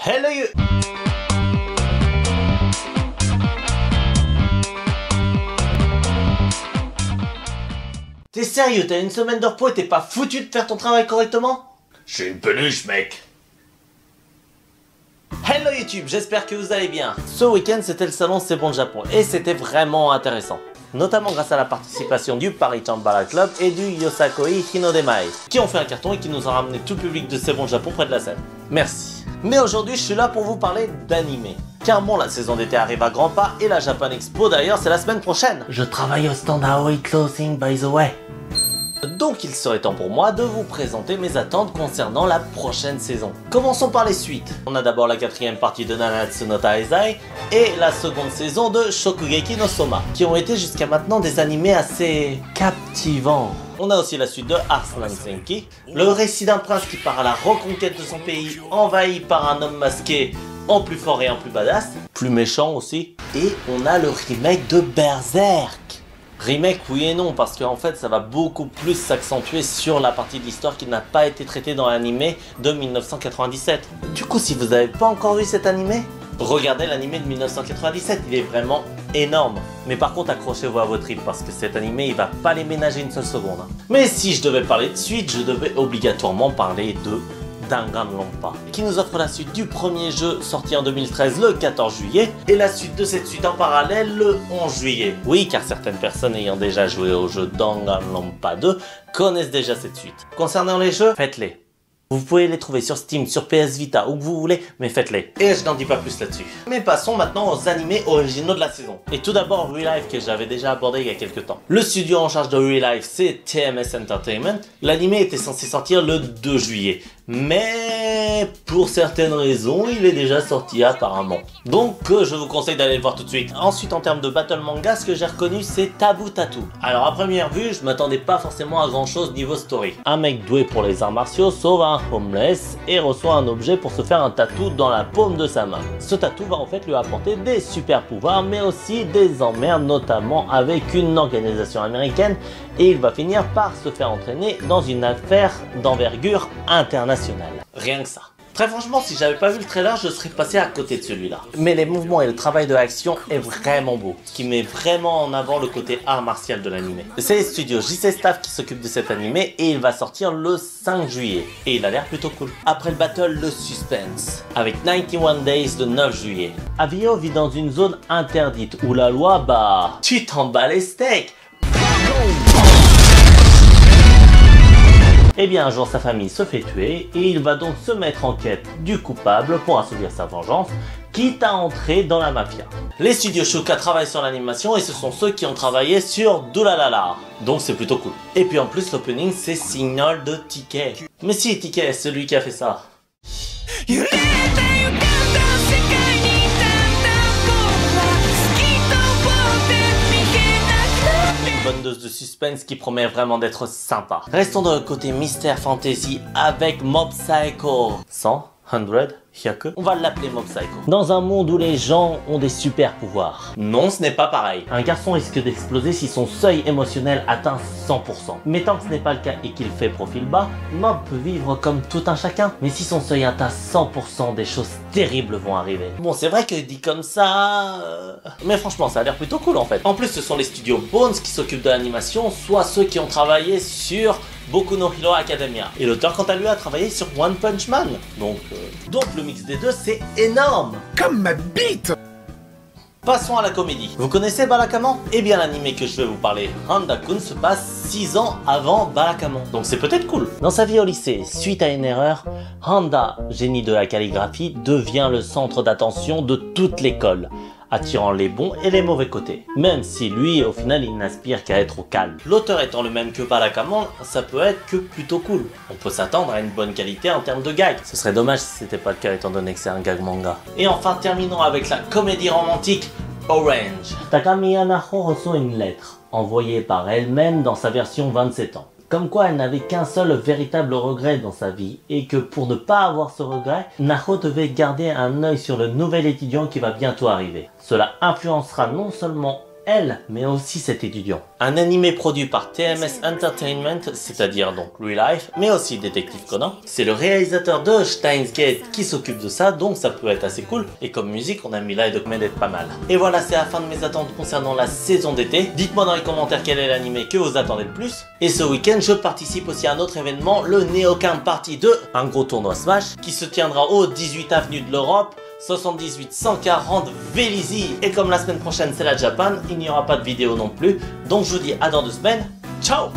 Hello you. T'es sérieux, t'as une semaine de repos et t'es pas foutu de faire ton travail correctement? Je suis une peluche, mec. Hello YouTube, j'espère que vous allez bien. Ce week-end, c'était le salon C'est bon Japon et c'était vraiment intéressant. Notamment grâce à la participation du Paris Chambara Club et du Yosakoi Hinodemae, qui ont fait un carton et qui nous ont ramené tout le public de C'est bon Japon près de la scène. Merci. Mais aujourd'hui, je suis là pour vous parler d'anime. Car bon, la saison d'été arrive à grands pas et la Japan Expo d'ailleurs, c'est la semaine prochaine. Je travaille au stand Aoi Clothing by the way. Donc il serait temps pour moi de vous présenter mes attentes concernant la prochaine saison. Commençons par les suites. On a d'abord la quatrième partie de Nanatsu no Taizai et la seconde saison de Shokugeki no Soma, qui ont été jusqu'à maintenant des animés assez captivants. On a aussi la suite de Arslan Senki, le récit d'un prince qui part à la reconquête de son pays, envahi par un homme masqué en plus fort et en plus badass, plus méchant aussi. Et on a le remake de Berserk. Remake oui et non, parce qu'en fait ça va beaucoup plus s'accentuer sur la partie de l'histoire qui n'a pas été traitée dans l'animé de 1997. Du coup, si vous n'avez pas encore vu cet animé, regardez l'animé de 1997, il est vraiment énorme. Mais par contre accrochez-vous à vos tripes parce que cet animé il va pas les ménager une seule seconde. Mais si je devais parler de suite, je devais obligatoirement parler de Danganronpa, qui nous offre la suite du premier jeu sorti en 2013 le 14 juillet et la suite de cette suite en parallèle le 11 juillet. Oui, car certaines personnes ayant déjà joué au jeu Danganronpa 2 connaissent déjà cette suite. Concernant les jeux, faites-les. Vous pouvez les trouver sur Steam, sur PS Vita, où que vous voulez, mais faites-les. Et je n'en dis pas plus là-dessus. Mais passons maintenant aux animés originaux de la saison. Et tout d'abord, Relife, que j'avais déjà abordé il y a quelques temps. Le studio en charge de Relife, c'est TMS Entertainment. L'animé était censé sortir le 2 juillet. Mais pour certaines raisons, il est déjà sorti apparemment. Donc je vous conseille d'aller le voir tout de suite. Ensuite, en termes de battle manga, ce que j'ai reconnu, c'est Taboo Tattoo. Alors à première vue, je m'attendais pas forcément à grand chose niveau story. Un mec doué pour les arts martiaux sauve un homeless et reçoit un objet pour se faire un tatou dans la paume de sa main. Ce tatou va en fait lui apporter des super pouvoirs, mais aussi des emmerdes, notamment avec une organisation américaine, et il va finir par se faire entraîner dans une affaire d'envergure internationale. Rien que ça. Très franchement, si j'avais pas vu le trailer, je serais passé à côté de celui-là. Mais les mouvements et le travail de action est vraiment beau, ce qui met vraiment en avant le côté art martial de l'anime. C'est les studios JC Staff qui s'occupent de cet animé et il va sortir le 5 juillet. Et il a l'air plutôt cool. Après le battle, le suspense, avec 91 Days de 9 juillet. Avio vit dans une zone interdite où la loi, bah, tu t'en bats les steaks. Eh bien un jour sa famille se fait tuer et il va donc se mettre en quête du coupable pour assouvir sa vengeance, quitte à entrer dans la mafia. Les studios Shuka travaillent sur l'animation et ce sont ceux qui ont travaillé sur Dulalala, donc c'est plutôt cool. Et puis en plus l'opening c'est Signal de TK. Mais si, TK est celui qui a fait ça. Bonne dose de suspense qui promet vraiment d'être sympa. Restons dans le côté mystère fantasy avec Mob Psycho 100, 100, Hyaku. On va l'appeler Mob Psycho. Dans un monde où les gens ont des super pouvoirs. Non, ce n'est pas pareil. Un garçon risque d'exploser si son seuil émotionnel atteint 100%. Mais tant que ce n'est pas le cas et qu'il fait profil bas, Mob peut vivre comme tout un chacun. Mais si son seuil atteint 100%, des choses terribles vont arriver. Bon, c'est vrai que dit comme ça... Mais franchement, ça a l'air plutôt cool en fait. En plus, ce sont les studios Bones qui s'occupent de l'animation, soit ceux qui ont travaillé sur Boku no Hero Academia. Et l'auteur, quant à lui, a travaillé sur One Punch Man. Donc le mix des deux, c'est énorme. Comme ma bite. Passons à la comédie. Vous connaissez Barakamon? Eh bien l'anime que je vais vous parler, Handa-kun, se passe 6 ans avant Barakamon. Donc c'est peut-être cool. Dans sa vie au lycée, suite à une erreur, Handa, génie de la calligraphie, devient le centre d'attention de toute l'école, attirant les bons et les mauvais côtés. Même si lui, au final, il n'aspire qu'à être au calme. L'auteur étant le même que Barakamon, ça peut être que plutôt cool. On peut s'attendre à une bonne qualité en termes de gag. Ce serait dommage si c'était pas le cas étant donné que c'est un gag manga. Et enfin, terminons avec la comédie romantique Orange. Takami Anaho reçoit une lettre, envoyée par elle-même dans sa version 27 ans. Comme quoi elle n'avait qu'un seul véritable regret dans sa vie et que pour ne pas avoir ce regret, Naho devait garder un œil sur le nouvel étudiant qui va bientôt arriver. Cela influencera non seulement elle, mais aussi cet étudiant. Un animé produit par TMS Entertainment, c'est-à-dire donc Real Life, mais aussi Détective Conan. C'est le réalisateur de Steins Gate qui s'occupe de ça, donc ça peut être assez cool. Et comme musique, on a mis là et document d'être pas mal. Et voilà, c'est la fin de mes attentes concernant la saison d'été. Dites-moi dans les commentaires quel est l'animé que vous attendez le plus. Et ce week-end, je participe aussi à un autre événement, le Neocamp Party 2, un gros tournoi Smash, qui se tiendra au 18 avenue de l'Europe, 78 140 Vélizy. Et comme la semaine prochaine c'est la Japan, il n'y aura pas de vidéo non plus. Donc je vous dis à dans 2 semaines. Ciao!